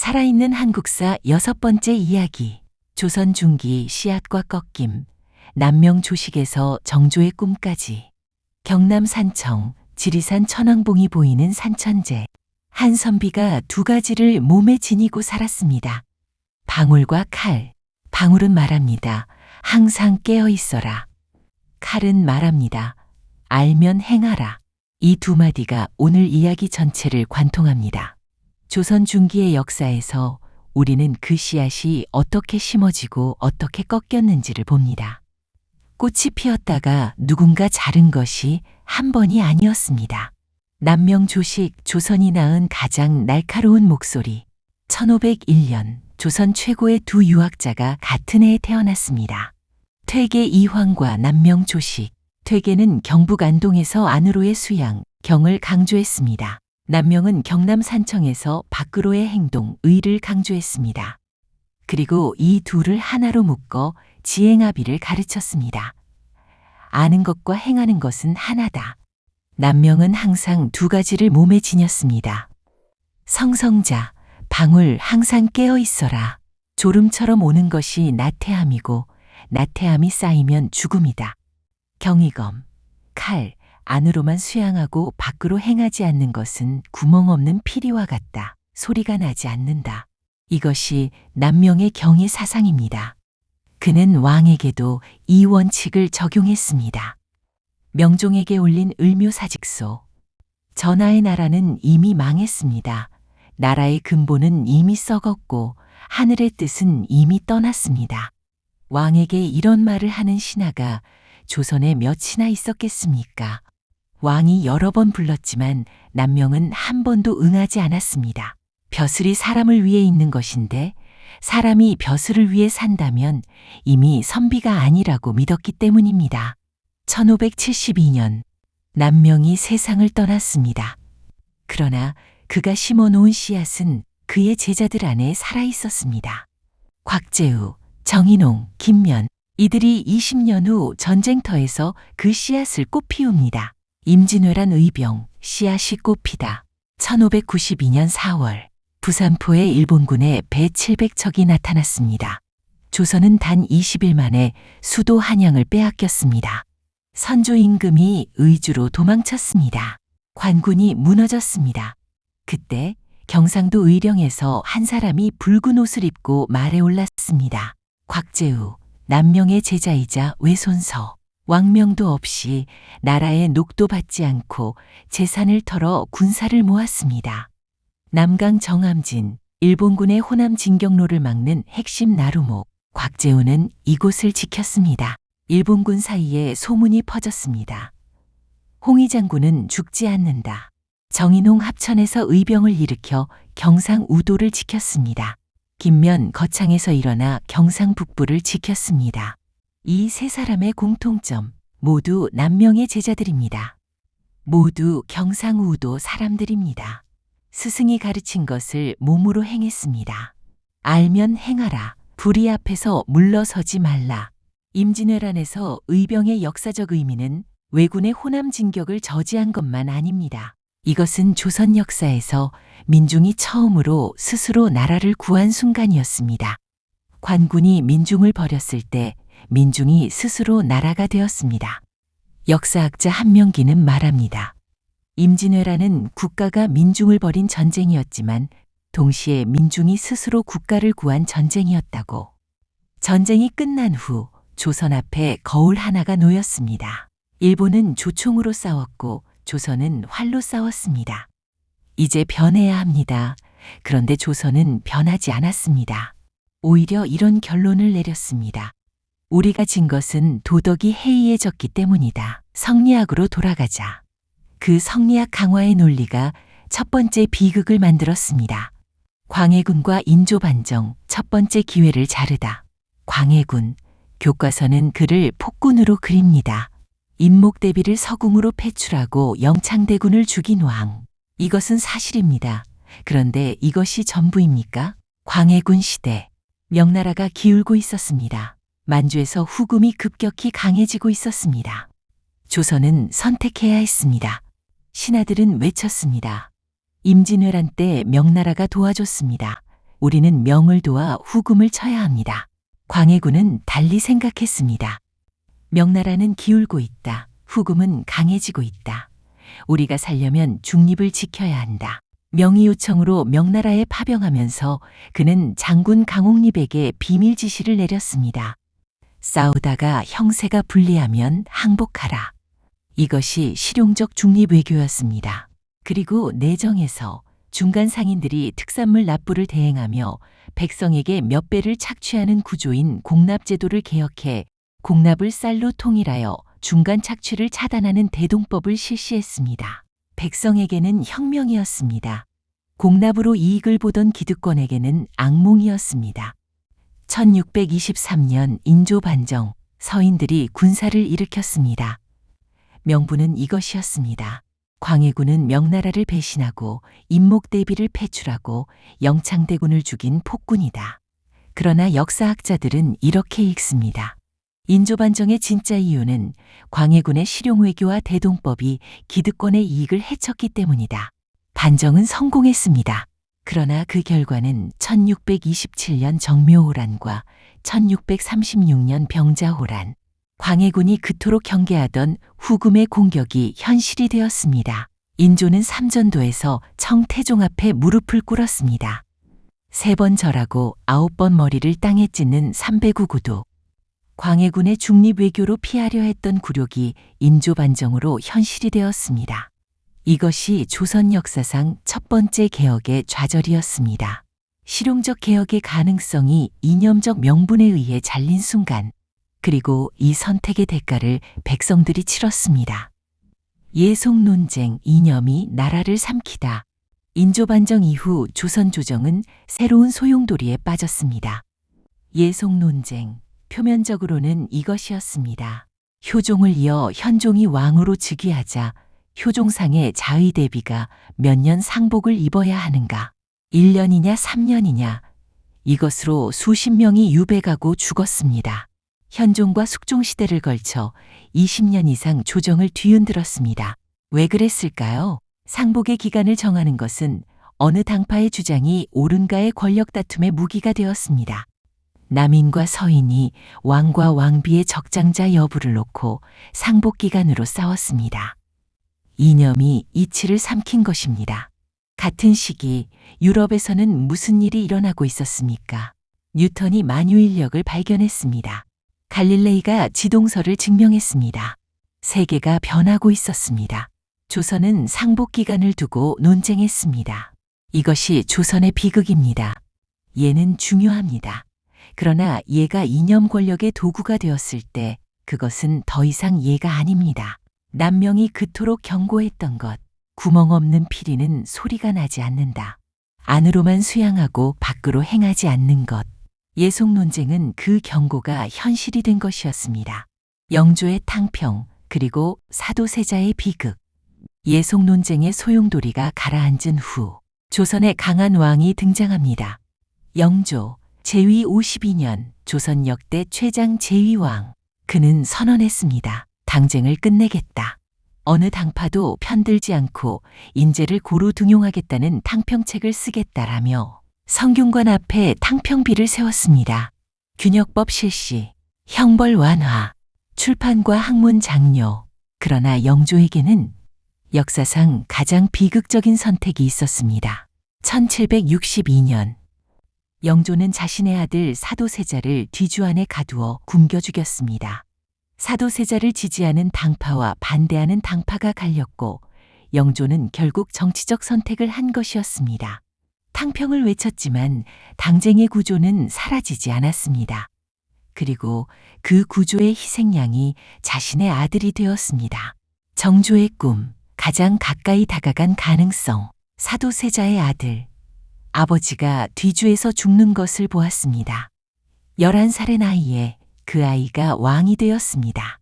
살아있는 한국사 6번째 이야기. 조선 중기 씨앗과 꺾임, 남명 조식에서 정조의 꿈까지. 경남 산청, 지리산 천왕봉이 보이는 산천제. 한 선비가 두 가지를 몸에 지니고 살았습니다. 방울과 칼. 방울은 말합니다. 항상 깨어 있어라. 칼은 말합니다. 알면 행하라. 이 두 마디가 오늘 이야기 전체를 관통합니다. 조선 중기의 역사에서 우리는 그 씨앗이 어떻게 심어지고 어떻게 꺾였는지를 봅니다. 꽃이 피었다가 누군가 자른 것이 한 번이 아니었습니다. 남명 조식, 조선이 낳은 가장 날카로운 목소리. 1501년 조선 최고의 두 유학자가 같은 해에 태어났습니다. 퇴계 이황과 남명 조식. 퇴계는 경북 안동에서 안으로의 수양, 경을 강조했습니다. 남명은 경남 산청에서 밖으로의 행동, 의를 강조했습니다. 그리고 이 둘을 하나로 묶어 지행합의를 가르쳤습니다. 아는 것과 행하는 것은 하나다. 남명은 항상 두 가지를 몸에 지녔습니다. 성성자, 방울 항상 깨어 있어라. 졸음처럼 오는 것이 나태함이고 나태함이 쌓이면 죽음이다. 경이검, 칼, 안으로만 수양하고 밖으로 행하지 않는 것은 구멍 없는 피리와 같다. 소리가 나지 않는다. 이것이 남명의 경의 사상입니다. 그는 왕에게도 이 원칙을 적용했습니다. 명종에게 올린 을묘사직서. 전하의 나라는 이미 망했습니다. 나라의 근본은 이미 썩었고 하늘의 뜻은 이미 떠났습니다. 왕에게 이런 말을 하는 신하가 조선에 몇이나 있었겠습니까? 왕이 여러 번 불렀지만 남명은 한 번도 응하지 않았습니다. 벼슬이 사람을 위해 있는 것인데 사람이 벼슬을 위해 산다면 이미 선비가 아니라고 믿었기 때문입니다. 1572년 남명이 세상을 떠났습니다. 그러나 그가 심어놓은 씨앗은 그의 제자들 안에 살아있었습니다. 곽재우, 정인홍, 김면, 이들이 20년 후 전쟁터에서 그 씨앗을 꽃피웁니다. 임진왜란 의병, 씨앗이 꽃피다. 1592년 4월, 부산포에 일본군의 배 700척이 나타났습니다. 조선은 단 20일 만에 수도 한양을 빼앗겼습니다. 선조 임금이 의주로 도망쳤습니다. 관군이 무너졌습니다. 그때 경상도 의령에서 한 사람이 붉은 옷을 입고 말에 올랐습니다. 곽재우, 남명의 제자이자 외손서. 왕명도 없이 나라의 녹도 받지 않고 재산을 털어 군사를 모았습니다. 남강 정암진, 일본군의 호남 진격로를 막는 핵심 나루목. 곽재우는 이곳을 지켰습니다. 일본군 사이에 소문이 퍼졌습니다. 홍위 장군은 죽지 않는다. 정인홍 합천에서 의병을 일으켜 경상 우도를 지켰습니다. 김면 거창에서 일어나 경상 북부를 지켰습니다. 이 세 사람의 공통점, 모두 남명의 제자들입니다. 모두 경상 우도 사람들입니다. 스승이 가르친 것을 몸으로 행했습니다. 알면 행하라. 불의 앞에서 물러서지 말라. 임진왜란에서 의병의 역사적 의미는 왜군의 호남 진격을 저지한 것만 아닙니다. 이것은 조선 역사에서 민중이 처음으로 스스로 나라를 구한 순간이었습니다. 관군이 민중을 버렸을 때 민중이 스스로 나라가 되었습니다. 역사학자 한명기는 말합니다. 임진왜란은 국가가 민중을 버린 전쟁이었지만 동시에 민중이 스스로 국가를 구한 전쟁이었다고. 전쟁이 끝난 후 조선 앞에 거울 하나가 놓였습니다. 일본은 조총으로 싸웠고 조선은 활로 싸웠습니다. 이제 변해야 합니다. 그런데 조선은 변하지 않았습니다. 오히려 이런 결론을 내렸습니다. 우리가 진 것은 도덕이 해이해졌기 때문이다. 성리학으로 돌아가자. 그 성리학 강화의 논리가 첫 번째 비극을 만들었습니다. 광해군과 인조반정, 첫 번째 기회를 자르다. 광해군, 교과서는 그를 폭군으로 그립니다. 인목대비를 서궁으로 패출하고 영창대군을 죽인 왕. 이것은 사실입니다. 그런데 이것이 전부입니까? 광해군 시대, 명나라가 기울고 있었습니다. 만주에서 후금이 급격히 강해지고 있었습니다. 조선은 선택해야 했습니다. 신하들은 외쳤습니다. 임진왜란 때 명나라가 도와줬습니다. 우리는 명을 도와 후금을 쳐야 합니다. 광해군은 달리 생각했습니다. 명나라는 기울고 있다. 후금은 강해지고 있다. 우리가 살려면 중립을 지켜야 한다. 명의 요청으로 명나라에 파병하면서 그는 장군 강옥립에게 비밀 지시를 내렸습니다. 싸우다가 형세가 불리하면 항복하라. 이것이 실용적 중립 외교였습니다. 그리고 내정에서 중간 상인들이 특산물 납부를 대행하며 백성에게 몇 배를 착취하는 구조인 공납제도를 개혁해 공납을 쌀로 통일하여 중간 착취를 차단하는 대동법을 실시했습니다. 백성에게는 혁명이었습니다. 공납으로 이익을 보던 기득권에게는 악몽이었습니다. 1623년 인조 반정, 서인들이 군사를 일으켰습니다. 명분은 이것이었습니다. 광해군은 명나라를 배신하고 임목대비를 패출하고 영창대군을 죽인 폭군이다. 그러나 역사학자들은 이렇게 읽습니다. 인조반정의 진짜 이유는 광해군의 실용외교와 대동법이 기득권의 이익을 해쳤기 때문이다. 반정은 성공했습니다. 그러나 그 결과는 1627년 정묘호란과 1636년 병자호란, 광해군이 그토록 경계하던 후금의 공격이 현실이 되었습니다. 인조는 삼전도에서 청태종 앞에 무릎을 꿇었습니다. 3번 절하고 9번 머리를 땅에 찢는 삼배구구도. 광해군의 중립외교로 피하려 했던 굴욕이 인조반정으로 현실이 되었습니다. 이것이 조선 역사상 첫 번째 개혁의 좌절이었습니다. 실용적 개혁의 가능성이 이념적 명분에 의해 잘린 순간, 그리고 이 선택의 대가를 백성들이 치렀습니다. 예속 논쟁 이념이 나라를 삼키다. 인조반정 이후 조선 조정은 새로운 소용돌이에 빠졌습니다. 예속 논쟁, 표면적으로는 이것이었습니다. 효종을 이어 현종이 왕으로 즉위하자 효종상의 자의 대비가 몇 년 상복을 입어야 하는가? 1년이냐 3년이냐? 이것으로 수십 명이 유배가고 죽었습니다. 현종과 숙종 시대를 걸쳐 20년 이상 조정을 뒤흔들었습니다. 왜 그랬을까요? 상복의 기간을 정하는 것은 어느 당파의 주장이 옳은가의 권력 다툼의 무기가 되었습니다. 남인과 서인이 왕과 왕비의 적장자 여부를 놓고 상복 기간으로 싸웠습니다. 이념이 이치를 삼킨 것입니다. 같은 시기 유럽에서는 무슨 일이 일어나고 있었습니까? 뉴턴이 만유인력을 발견했습니다. 갈릴레이가 지동설을 증명했습니다. 세계가 변하고 있었습니다. 조선은 상복 기간을 두고 논쟁했습니다. 이것이 조선의 비극입니다. 예는 중요합니다. 그러나 예가 이념 권력의 도구가 되었을 때 그것은 더 이상 예가 아닙니다. 남명이 그토록 경고했던 것, 구멍 없는 피리는 소리가 나지 않는다. 안으로만 수양하고 밖으로 행하지 않는 것. 예속 논쟁은 그 경고가 현실이 된 것이었습니다. 영조의 탕평, 그리고 사도세자의 비극. 예속 논쟁의 소용돌이가 가라앉은 후 조선의 강한 왕이 등장합니다. 영조, 제위 52년 조선 역대 최장 제위왕. 그는 선언했습니다. 당쟁을 끝내겠다. 어느 당파도 편들지 않고 인재를 고루 등용하겠다는 탕평책을 쓰겠다라며 성균관 앞에 탕평비를 세웠습니다. 균역법 실시, 형벌 완화, 출판과 학문 장려. 그러나 영조에게는 역사상 가장 비극적인 선택이 있었습니다. 1762년 영조는 자신의 아들 사도세자를 뒤주안에 가두어 굶겨 죽였습니다. 사도세자를 지지하는 당파와 반대하는 당파가 갈렸고 영조는 결국 정치적 선택을 한 것이었습니다. 탕평을 외쳤지만 당쟁의 구조는 사라지지 않았습니다. 그리고 그 구조의 희생양이 자신의 아들이 되었습니다. 정조의 꿈, 가장 가까이 다가간 가능성, 사도세자의 아들. 아버지가 뒤주에서 죽는 것을 보았습니다. 11살의 나이에 그 아이가 왕이 되었습니다.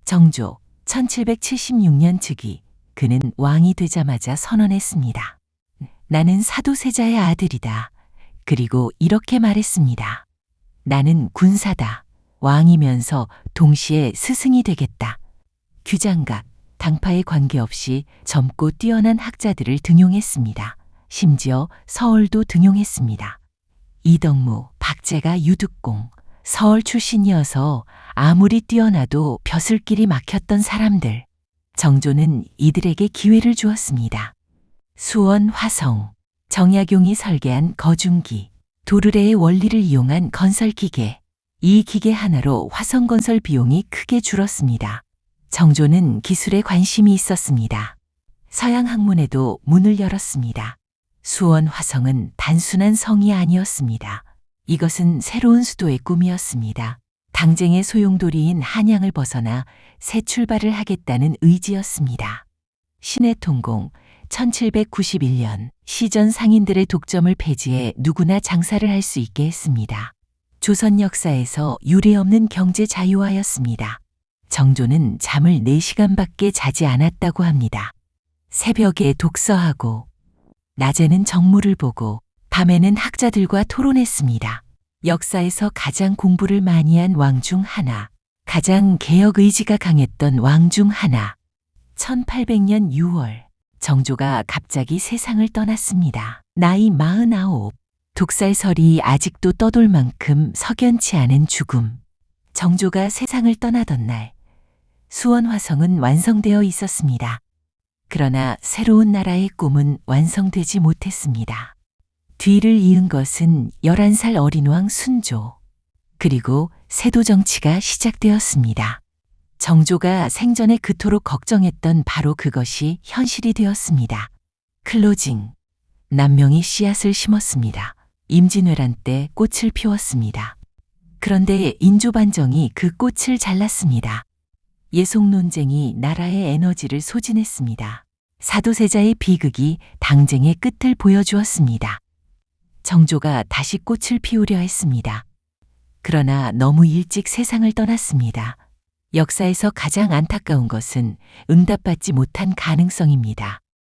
정조 1776년 즉위, 그는 왕이 되자마자 선언했습니다. 나는 사도세자의 아들이다. 그리고 이렇게 말했습니다. 나는 군사다. 왕이면서 동시에 스승이 되겠다. 규장각, 당파에 관계없이 젊고 뛰어난 학자들을 등용했습니다. 심지어 서울도 등용했습니다. 이덕무, 박재가 유득공, 서울 출신이어서 아무리 뛰어나도 벼슬길이 막혔던 사람들. 정조는 이들에게 기회를 주었습니다. 수원 화성, 정약용이 설계한 거중기, 도르래의 원리를 이용한 건설기계. 이 기계 하나로 화성건설 비용이 크게 줄었습니다. 정조는 기술에 관심이 있었습니다. 서양 학문에도 문을 열었습니다. 수원 화성은 단순한 성이 아니었습니다. 이것은 새로운 수도의 꿈이었습니다. 당쟁의 소용돌이인 한양을 벗어나 새 출발을 하겠다는 의지였습니다. 신해통공 1791년 시전 상인들의 독점을 폐지해 누구나 장사를 할 수 있게 했습니다. 조선 역사에서 유례없는 경제 자유화였습니다. 정조는 잠을 4시간밖에 자지 않았다고 합니다. 새벽에 독서하고 낮에는 정무를 보고 밤에는 학자들과 토론했습니다. 역사에서 가장 공부를 많이 한 왕 중 하나, 가장 개혁 의지가 강했던 왕 중 하나. 1800년 6월 정조가 갑자기 세상을 떠났습니다. 나이 49. 독살설이 아직도 떠돌 만큼 석연치 않은 죽음. 정조가 세상을 떠나던 날 수원 화성은 완성되어 있었습니다. 그러나 새로운 나라의 꿈은 완성되지 못했습니다. 뒤를 이은 것은 11살 어린 왕 순조, 그리고 세도 정치가 시작되었습니다. 정조가 생전에 그토록 걱정했던 바로 그것이 현실이 되었습니다. 클로징. 남명이 씨앗을 심었습니다. 임진왜란 때 꽃을 피웠습니다. 그런데 인조반정이 그 꽃을 잘랐습니다. 예속 논쟁이 나라의 에너지를 소진했습니다. 사도세자의 비극이 당쟁의 끝을 보여주었습니다. 정조가 다시 꽃을 피우려 했습니다. 그러나 너무 일찍 세상을 떠났습니다. 역사에서 가장 안타까운 것은 응답받지 못한 가능성입니다.